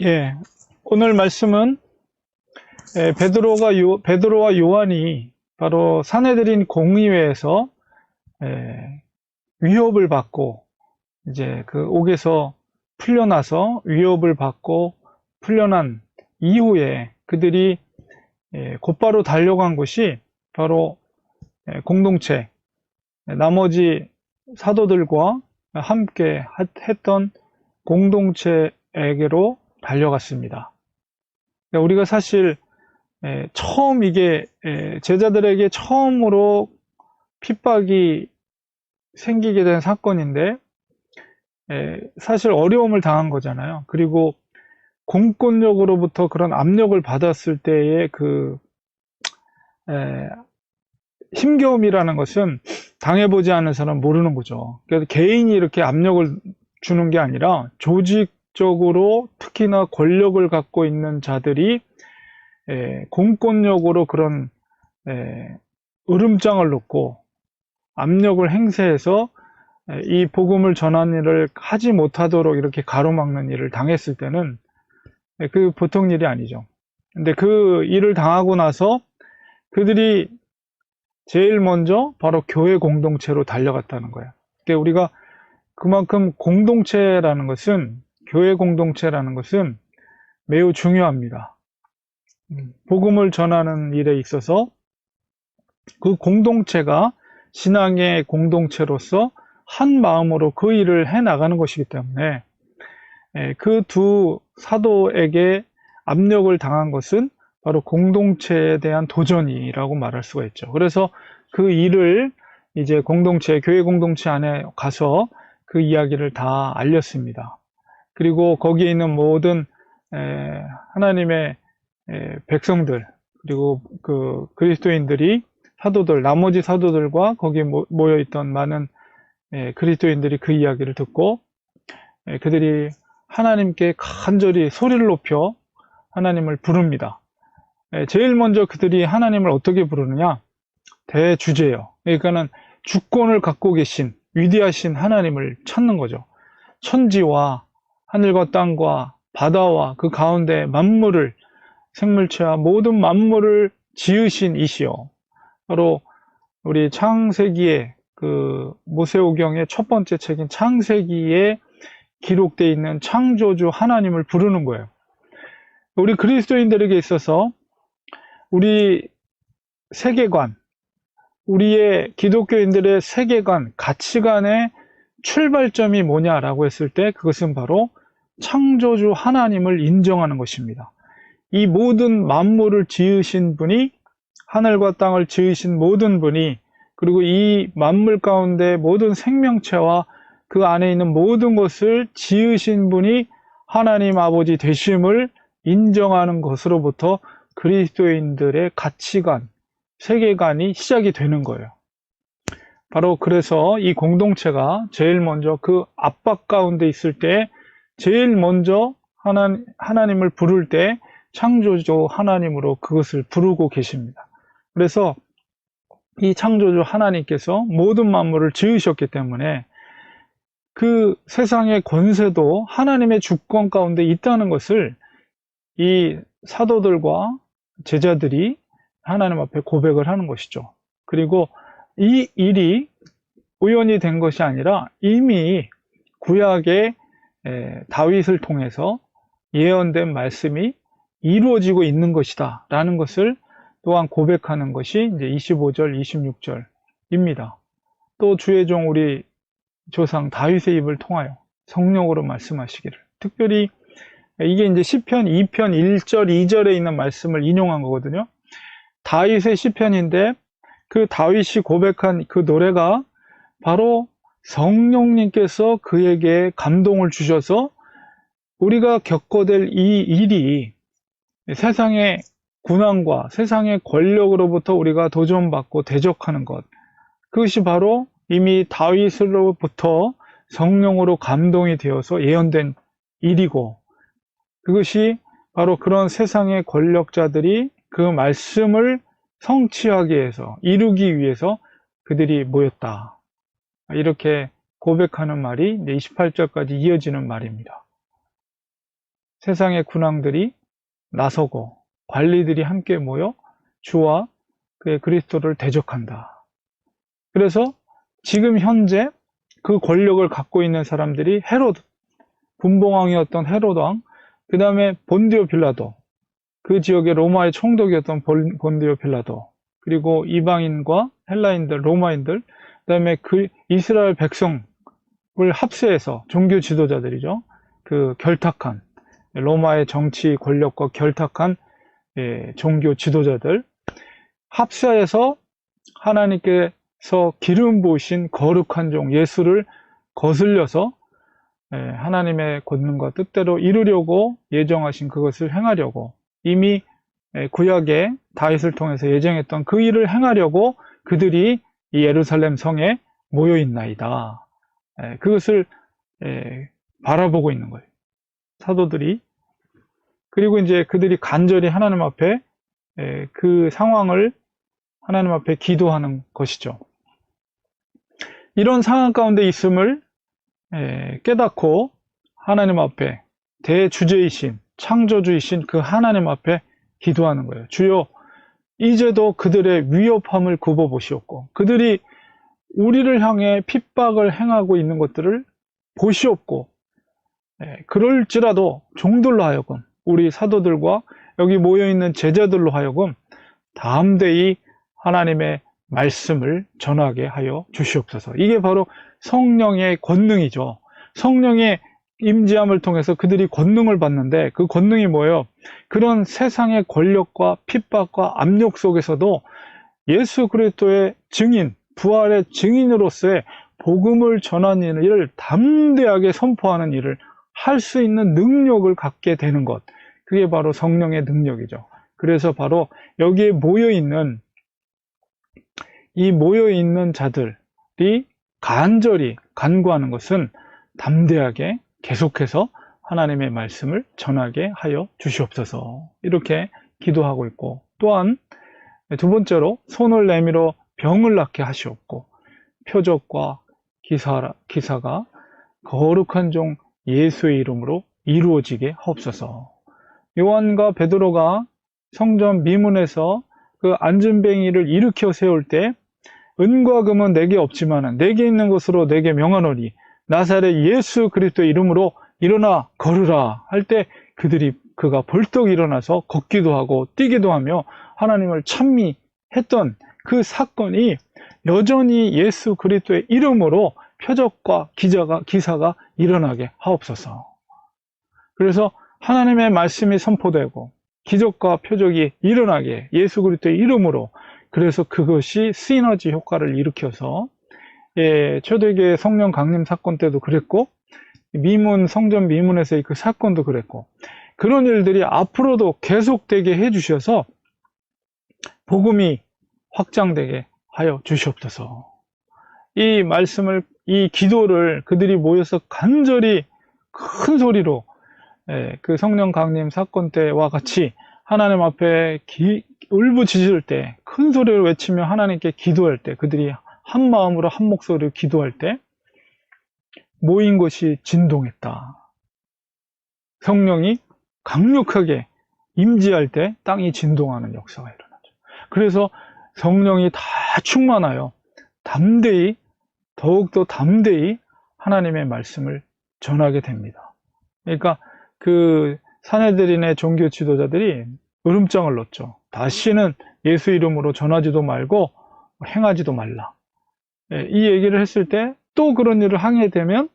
예, 오늘 말씀은 베드로와 요한이 바로 사내들인 공의회에서 위협을 받고 이제 그 옥에서 풀려나서 위협을 받고 풀려난 이후에 그들이 곧바로 달려간 곳이 바로 공동체, 나머지 사도들과 함께 했던 공동체에게로 달려갔습니다. 우리가 사실 처음 이게 제자들에게 처음으로 핍박이 생기게 된 사건인데 사실 어려움을 당한 거잖아요. 그리고 공권력으로부터 그런 압력을 받았을 때의 그 힘겨움이라는 것은 당해보지 않은 사람은 모르는 거죠. 그래서 개인이 이렇게 압력을 주는 게 아니라 조직적으로 특히나 권력을 갖고 있는 자들이 공권력으로 그런 으름장을 놓고 압력을 행사해서 이 복음을 전하는 일을 하지 못하도록 이렇게 가로막는 일을 당했을 때는 그 보통 일이 아니죠. 근데 그 일을 당하고 나서 그들이 제일 먼저 바로 교회 공동체로 달려갔다는 거예요. 그러니까 우리가 그만큼 공동체라는 것은, 교회 공동체라는 것은 매우 중요합니다. 복음을 전하는 일에 있어서 그 공동체가 신앙의 공동체로서 한 마음으로 그 일을 해 나가는 것이기 때문에 그 두 사도에게 압력을 당한 것은 바로 공동체에 대한 도전이라고 말할 수가 있죠. 그래서 그 일을 이제 공동체, 교회 공동체 안에 가서 그 이야기를 다 알렸습니다. 그리고 거기에 있는 모든 하나님의 백성들, 그리고 그 그리스도인들이 사도들, 나머지 사도들과 거기에 모여있던 많은 그리스도인들이 그 이야기를 듣고 그들이 하나님께 간절히 소리를 높여 하나님을 부릅니다. 제일 먼저 그들이 하나님을 어떻게 부르느냐? 대주제요. 그러니까는 주권을 갖고 계신 위대하신 하나님을 찾는 거죠. 천지와 하늘과 땅과 바다와 그 가운데 만물을, 생물체와 모든 만물을 지으신 이시요. 바로 우리 창세기의 그 모세오경의 첫 번째 책인 창세기에 기록되어 있는 창조주 하나님을 부르는 거예요. 우리 그리스도인들에게 있어서 우리 세계관, 우리의 기독교인들의 세계관, 가치관의 출발점이 뭐냐라고 했을 때 그것은 바로 창조주 하나님을 인정하는 것입니다. 이 모든 만물을 지으신 분이, 하늘과 땅을 지으신 모든 분이, 그리고 이 만물 가운데 모든 생명체와 그 안에 있는 모든 것을 지으신 분이 하나님 아버지 되심을 인정하는 것으로부터 그리스도인들의 가치관, 세계관이 시작이 되는 거예요. 바로 그래서 이 공동체가 제일 먼저 그 압박 가운데 있을 때 제일 먼저 하나님을 부를 때 창조주 하나님으로 그것을 부르고 계십니다. 그래서 이 창조주 하나님께서 모든 만물을 지으셨기 때문에 그 세상의 권세도 하나님의 주권 가운데 있다는 것을 이 사도들과 제자들이 하나님 앞에 고백을 하는 것이죠. 그리고 이 일이 우연이 된 것이 아니라 이미 구약의 다윗을 통해서 예언된 말씀이 이루어지고 있는 것이다 라는 것을 또한 고백하는 것이 이제 25절, 26절입니다. 또 주의 종 우리 조상 다윗의 입을 통하여 성령으로 말씀하시기를, 특별히 이게 이제 시편 2편 1절, 2절에 있는 말씀을 인용한 거거든요. 다윗의 시편인데 그 다윗이 고백한 그 노래가 바로 성령님께서 그에게 감동을 주셔서 우리가 겪어될 이 일이 세상의 군왕과 세상의 권력으로부터 우리가 도전받고 대적하는 것, 그것이 바로 이미 다윗으로부터 성령으로 감동이 되어서 예언된 일이고, 그것이 바로 그런 세상의 권력자들이 그 말씀을 성취하기 위해서, 이루기 위해서 그들이 모였다. 이렇게 고백하는 말이 28절까지 이어지는 말입니다. 세상의 군왕들이 나서고 관리들이 함께 모여 주와 그의 그리스도를 대적한다. 그래서 지금 현재 그 권력을 갖고 있는 사람들이 헤로드, 분봉왕이었던 헤로드 왕, 그 다음에 본디오 빌라도, 그 지역의 로마의 총독이었던 본디오 빌라도, 그리고 이방인과 헬라인들, 로마인들, 그 다음에 그 이스라엘 백성을 합세해서 종교 지도자들이죠. 그 결탁한 로마의 정치 권력과 결탁한 종교 지도자들 합세해서 하나님께서 기름 부으신 거룩한 종 예수를 거슬려서 하나님의 권능과 뜻대로 이루려고 예정하신 그것을 행하려고 이미 구약의 다윗을 통해서 예정했던 그 일을 행하려고 그들이 이 예루살렘 성에 모여 있나이다. 그것을 바라보고 있는 거예요. 사도들이. 그리고 이제 그들이 간절히 하나님 앞에 그 상황을 하나님 앞에 기도하는 것이죠. 이런 상황 가운데 있음을 깨닫고 하나님 앞에 대주제이신 창조주이신 그 하나님 앞에 기도하는 거예요. 주여, 이제도 그들의 위협함을 굽어보시옵고 그들이 우리를 향해 핍박을 행하고 있는 것들을 보시옵고 그럴지라도 종들로 하여금 우리 사도들과 여기 모여있는 제자들로 하여금 담대히 하나님의 말씀을 전하게 하여 주시옵소서. 이게 바로 성령의 권능이죠. 성령의 임재함을 통해서 그들이 권능을 받는데 그 권능이 뭐예요? 그런 세상의 권력과 핍박과 압력 속에서도 예수 그리스도의 증인, 부활의 증인으로서의 복음을 전하는 일을 담대하게 선포하는 일을 할 수 있는 능력을 갖게 되는 것. 그게 바로 성령의 능력이죠. 그래서 바로 여기에 모여있는 자들이 간절히 간구하는 것은 담대하게 계속해서 하나님의 말씀을 전하게 하여 주시옵소서. 이렇게 기도하고 있고, 또한 두 번째로 손을 내밀어 병을 낫게 하시옵고 표적과 기사가 거룩한 종 예수의 이름으로 이루어지게 하옵소서. 요한과 베드로가 성전 미문에서 그 안전뱅이를 일으켜 세울 때 은과 금은 내게 없지만 내게 있는 것으로 내게 명하노니 나사렛 예수 그리스도의 이름으로 일어나 걸으라 할 때 그가 벌떡 일어나서 걷기도 하고 뛰기도 하며 하나님을 찬미했던 그 사건이 여전히 예수 그리스도의 이름으로 표적과 기사가 일어나게 하옵소서. 그래서 하나님의 말씀이 선포되고 기적과 표적이 일어나게 예수 그리스도의 이름으로, 그래서 그것이 시너지 효과를 일으켜서 초대교회 성령 강림 사건 때도 그랬고 성전 미문에서의 그 사건도 그랬고 그런 일들이 앞으로도 계속되게 해주셔서 복음이 확장되게 하여 주시옵소서. 이 말씀을, 이 기도를 그들이 모여서 간절히 큰 소리로 그 성령 강림 사건 때와 같이 하나님 앞에 울부짖을 때, 큰 소리로 외치며 하나님께 기도할 때, 그들이 한 마음으로 한 목소리로 기도할 때 모인 것이 진동했다. 성령이 강력하게 임재할 때 땅이 진동하는 역사가 일어나죠. 그래서 성령이 다 충만하여 더욱더 담대히 하나님의 말씀을 전하게 됩니다. 그러니까 그 사내들인의 종교 지도자들이 으름장을 놓죠. 다시는 예수 이름으로 전하지도 말고 행하지도 말라. 이 얘기를 했을 때 또 그런 일을 하게 되면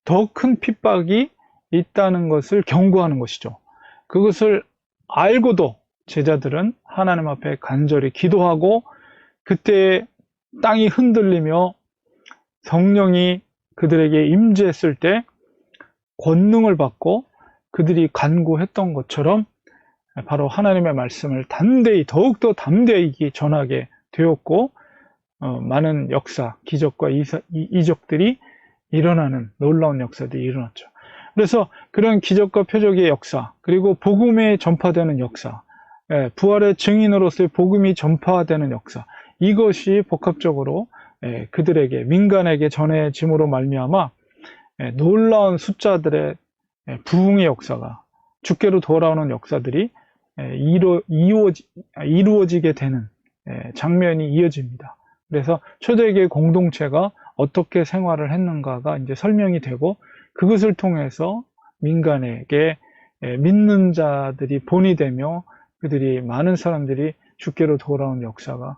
더 큰 핍박이 있다는 것을 경고하는 것이죠. 그것을 알고도 제자들은 하나님 앞에 간절히 기도하고 그때 땅이 흔들리며 성령이 그들에게 임재했을 때 권능을 받고 그들이 간구했던 것처럼 바로 하나님의 말씀을 더욱더 담대히 전하게 되었고 많은 역사, 기적과 이적들이 일어나는 놀라운 역사들이 일어났죠. 그래서 그런 기적과 표적의 역사, 그리고 복음이 전파되는 역사, 부활의 증인으로서의 복음이 전파되는 역사, 이것이 복합적으로 그들에게, 민간에게 전해짐으로 말미암아 놀라운 숫자들의 부흥의 역사가 주께로 돌아오는 역사들이 이루어지게 되는 장면이 이어집니다. 그래서 초대교회 공동체가 어떻게 생활을 했는가가 이제 설명이 되고, 그것을 통해서 민간에게 믿는 자들이 본이 되며 그들이 많은 사람들이 주께로 돌아온 역사가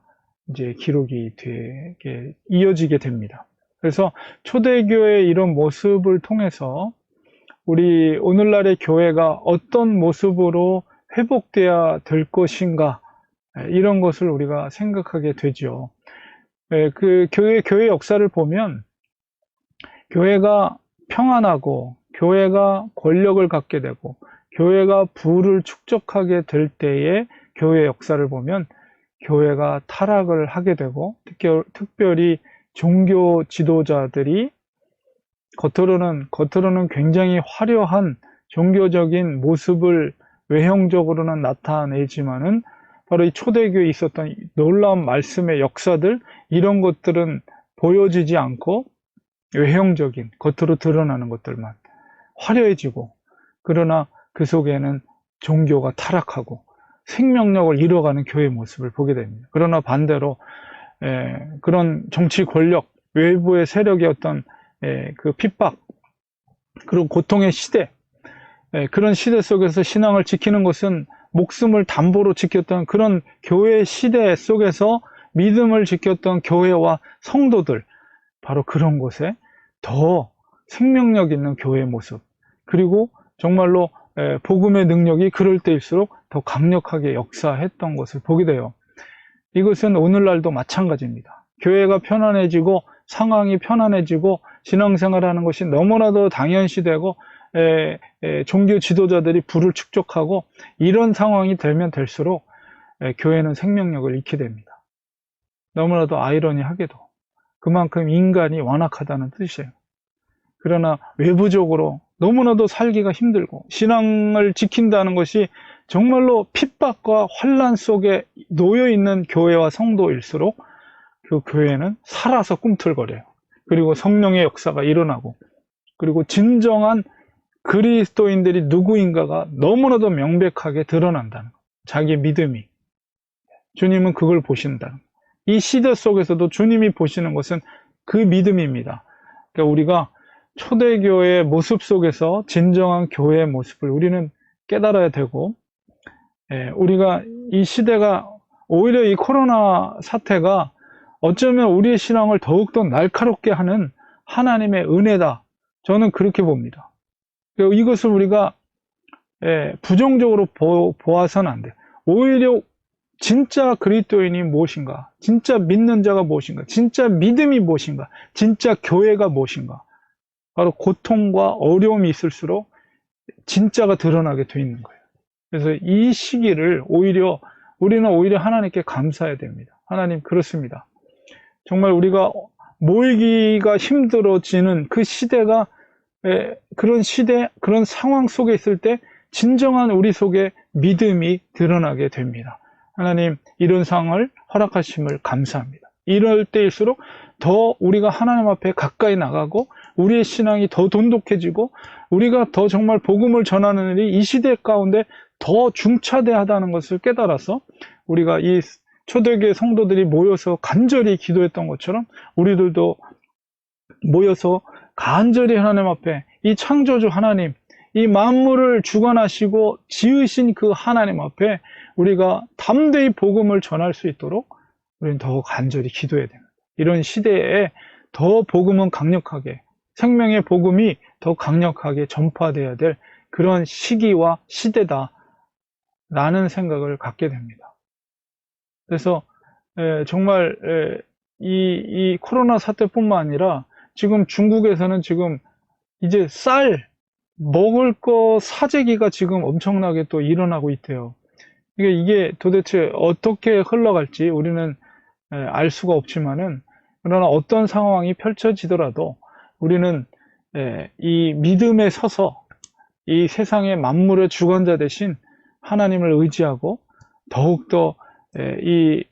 이제 기록이 되게 이어지게 됩니다. 그래서 초대교회의 이런 모습을 통해서 우리 오늘날의 교회가 어떤 모습으로 회복돼야 될 것인가, 이런 것을 우리가 생각하게 되죠. 그 교회 역사를 보면 교회가 평안하고 교회가 권력을 갖게 되고 교회가 부를 축적하게 될 때의 교회 역사를 보면 교회가 타락을 하게 되고, 특별히 종교 지도자들이 겉으로는 굉장히 화려한 종교적인 모습을 외형적으로는 나타내지만은 바로 이 초대교회에 있었던 놀라운 말씀의 역사들, 이런 것들은 보여지지 않고 외형적인 겉으로 드러나는 것들만 화려해지고, 그러나 그 속에는 종교가 타락하고 생명력을 잃어가는 교회의 모습을 보게 됩니다. 그러나 반대로 그런 정치 권력, 외부의 세력의 어떤 그 핍박, 그리고 고통의 시대, 그런 시대 속에서 신앙을 지키는 것은 목숨을 담보로 지켰던 그런 교회 시대 속에서 믿음을 지켰던 교회와 성도들, 바로 그런 곳에 더 생명력 있는 교회의 모습, 그리고 정말로 복음의 능력이 그럴 때일수록 더 강력하게 역사했던 것을 보게 돼요. 이것은 오늘날도 마찬가지입니다. 교회가 편안해지고 상황이 편안해지고 신앙생활하는 것이 너무나도 당연시되고 종교 지도자들이 부를 축적하고, 이런 상황이 되면 될수록 교회는 생명력을 잃게 됩니다. 너무나도 아이러니하게도 그만큼 인간이 완악하다는 뜻이에요. 그러나 외부적으로 너무나도 살기가 힘들고 신앙을 지킨다는 것이 정말로 핍박과 환난 속에 놓여 있는 교회와 성도일수록 그 교회는 살아서 꿈틀거려요. 그리고 성령의 역사가 일어나고, 그리고 진정한 그리스도인들이 누구인가가 너무나도 명백하게 드러난다는 것. 자기의 믿음이. 주님은 그걸 보신다는 것. 이 시대 속에서도 주님이 보시는 것은 그 믿음입니다. 그러니까 우리가 초대교회의 모습 속에서 진정한 교회의 모습을 우리는 깨달아야 되고, 우리가 이 시대가, 오히려 이 코로나 사태가 어쩌면 우리의 신앙을 더욱더 날카롭게 하는 하나님의 은혜다. 저는 그렇게 봅니다. 이것을 우리가 부정적으로 보아서는 안 돼요. 오히려 진짜 그리스도인이 무엇인가, 진짜 믿는 자가 무엇인가, 진짜 믿음이 무엇인가, 진짜 교회가 무엇인가, 바로 고통과 어려움이 있을수록 진짜가 드러나게 돼 있는 거예요. 그래서 이 시기를 우리는 오히려 하나님께 감사해야 됩니다. 하나님, 그렇습니다. 정말 우리가 모이기가 힘들어지는 그 시대가, 그런 시대, 그런 상황 속에 있을 때 진정한 우리 속에 믿음이 드러나게 됩니다. 하나님, 이런 상황을 허락하심을 감사합니다. 이럴 때일수록 더 우리가 하나님 앞에 가까이 나가고 우리의 신앙이 더 돈독해지고 우리가 더 정말 복음을 전하는 일이 이 시대 가운데 더 중차대하다는 것을 깨달아서, 우리가 이 초대교회 성도들이 모여서 간절히 기도했던 것처럼 우리들도 모여서 간절히 하나님 앞에, 이 창조주 하나님, 이 만물을 주관하시고 지으신 그 하나님 앞에 우리가 담대히 복음을 전할 수 있도록 우리는 더 간절히 기도해야 됩니다. 이런 시대에 더 복음은 강력하게, 생명의 복음이 더 강력하게 전파되어야 될 그런 시기와 시대다 라는 생각을 갖게 됩니다. 그래서 정말 이 코로나 사태뿐만 아니라 지금 중국에서는 지금 이제 먹을 거 사재기가 지금 엄청나게 또 일어나고 있대요. 이게 도대체 어떻게 흘러갈지 우리는 알 수가 없지만은, 그러나 어떤 상황이 펼쳐지더라도 우리는 이 믿음에 서서 이 세상의 만물의 주관자 되신 하나님을 의지하고, 더욱더 이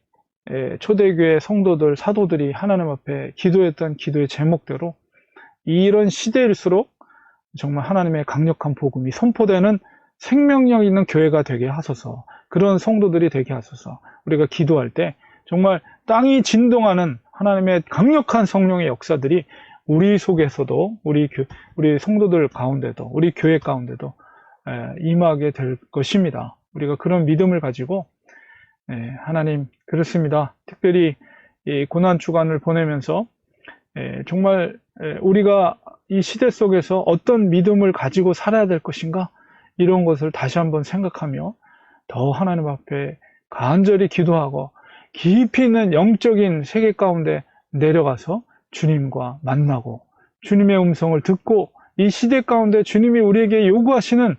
초대교회 성도들, 사도들이 하나님 앞에 기도했던 기도의 제목대로 이런 시대일수록 정말 하나님의 강력한 복음이 선포되는 생명력 있는 교회가 되게 하소서. 그런 성도들이 되게 하소서. 우리가 기도할 때 정말 땅이 진동하는 하나님의 강력한 성령의 역사들이 우리 속에서도 우리 성도들 가운데도 우리 교회 가운데도 임하게 될 것입니다. 우리가 그런 믿음을 가지고 하나님 그렇습니다. 특별히 이 고난 주간을 보내면서 정말 우리가 이 시대 속에서 어떤 믿음을 가지고 살아야 될 것인가 이런 것을 다시 한번 생각하며 더 하나님 앞에 간절히 기도하고 깊이 있는 영적인 세계 가운데 내려가서 주님과 만나고 주님의 음성을 듣고 이 시대 가운데 주님이 우리에게 요구하시는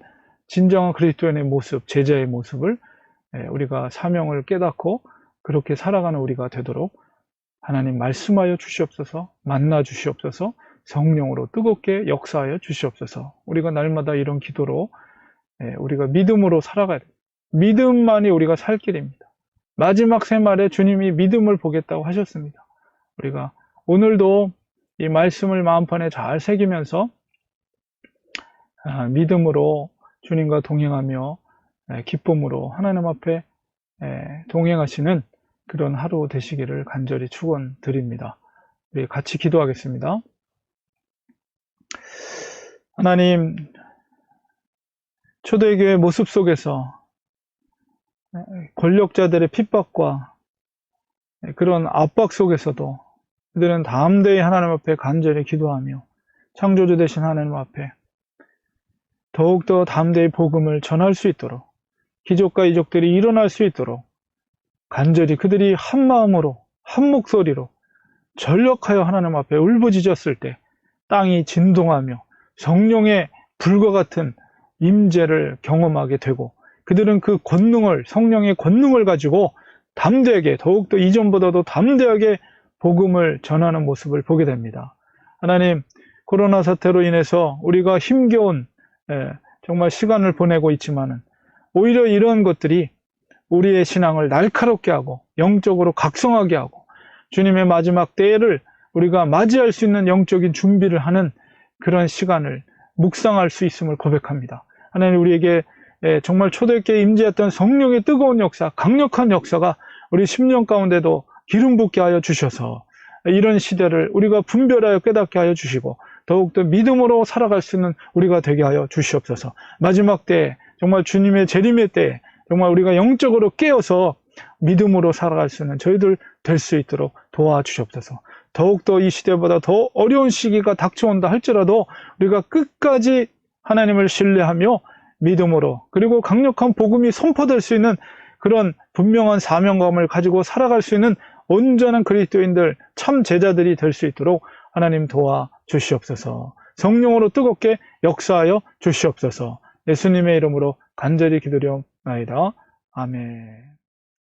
진정한 그리스도인의 모습, 제자의 모습을 우리가 사명을 깨닫고 그렇게 살아가는 우리가 되도록 하나님 말씀하여 주시옵소서, 만나 주시옵소서, 성령으로 뜨겁게 역사하여 주시옵소서. 우리가 날마다 이런 기도로 우리가 믿음으로 살아가야 됩니다. 믿음만이 우리가 살 길입니다. 마지막 새말에 주님이 믿음을 보겠다고 하셨습니다. 우리가 오늘도 이 말씀을 마음판에 잘 새기면서 믿음으로 주님과 동행하며 기쁨으로 하나님 앞에 동행하시는 그런 하루 되시기를 간절히 축원드립니다. 우리 같이 기도하겠습니다. 하나님, 초대교회 모습 속에서 권력자들의 핍박과 그런 압박 속에서도 그들은 담대히 하나님 앞에 간절히 기도하며 창조주 되신 하나님 앞에 더욱더 담대히 복음을 전할 수 있도록 기적과 이적들이 일어날 수 있도록 간절히 그들이 한 마음으로 한 목소리로 전력하여 하나님 앞에 울부짖었을 때 땅이 진동하며 성령의 불과 같은 임재를 경험하게 되고 그들은 그 권능을 성령의 권능을 가지고 담대하게 더욱더 이전보다도 담대하게 복음을 전하는 모습을 보게 됩니다. 하나님, 코로나 사태로 인해서 우리가 힘겨운 정말 시간을 보내고 있지만은 오히려 이런 것들이 우리의 신앙을 날카롭게 하고 영적으로 각성하게 하고 주님의 마지막 때를 우리가 맞이할 수 있는 영적인 준비를 하는 그런 시간을 묵상할 수 있음을 고백합니다. 하나님, 우리에게 정말 초대교회에 임재했던 성령의 뜨거운 역사, 강력한 역사가 우리 10년 가운데도 기름 붓게 하여 주셔서 이런 시대를 우리가 분별하여 깨닫게 하여 주시고 더욱더 믿음으로 살아갈 수 있는 우리가 되게 하여 주시옵소서. 마지막 때 정말 주님의 재림의 때 정말 우리가 영적으로 깨어서 믿음으로 살아갈 수 있는 저희들 될 수 있도록 도와주시옵소서. 더욱더 이 시대보다 더 어려운 시기가 닥쳐온다 할지라도 우리가 끝까지 하나님을 신뢰하며 믿음으로 그리고 강력한 복음이 선포될 수 있는 그런 분명한 사명감을 가지고 살아갈 수 있는 온전한 그리스도인들, 참 제자들이 될 수 있도록 하나님 도와주시옵소서. 성령으로 뜨겁게 역사하여 주시옵소서. 예수님의 이름으로 간절히 기도려옵나이다. 아멘.